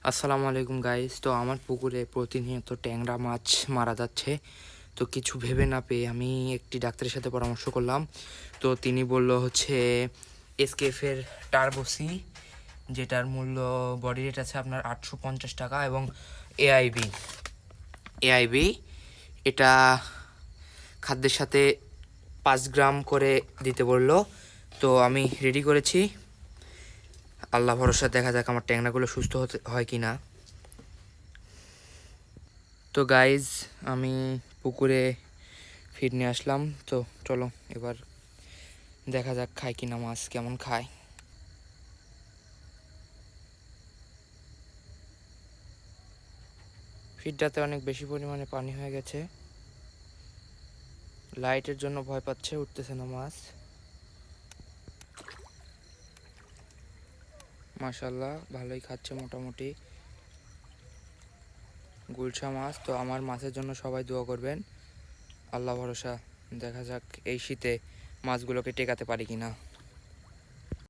আসসালামু আলাইকুম গাইস। তো আমার পুকুরে প্রতিনিয়ত ট্যাংরা মাছ মারা যাচ্ছে। তো কিছু ভেবে না পেয়ে আমি একটি ডাক্তারের সাথে পরামর্শ করলাম। তো তিনি বলল হচ্ছে এসকেএফের টার্বোসি, যেটার মূল্য বডি রেট আছে আপনার 850 টাকা, এবং এআইবি এআইবি এটা খাদ্যের সাথে 5 গ্রাম করে দিতে বলল। তো আমি রেডি করেছি, আল্লাহ ভরসা, দেখা যাক আমার ট্যাংরাগুলো সুস্থ হতে হয় কি না। তো গাইজ, আমি পুকুরে ফিড নিয়ে আসলাম। তো চলো এবার দেখা যাক খায় কিনা, মাছ কেমন খায়। ফিডটাতে অনেক বেশি পরিমাণে পানি হয়ে গেছে, লাইটের জন্য ভয় পাচ্ছে, উঠতেছে না মাছ। মাশাল্লাহ ভালোই খাচ্ছে মোটামুটি, গুলশা মাছ। তো আমার মাছের জন্য সবাই দোয়া করবেন, আল্লাহ ভরসা, দেখা যাক এই শীতে মাছগুলোকে টেকাতে পারি কিনা।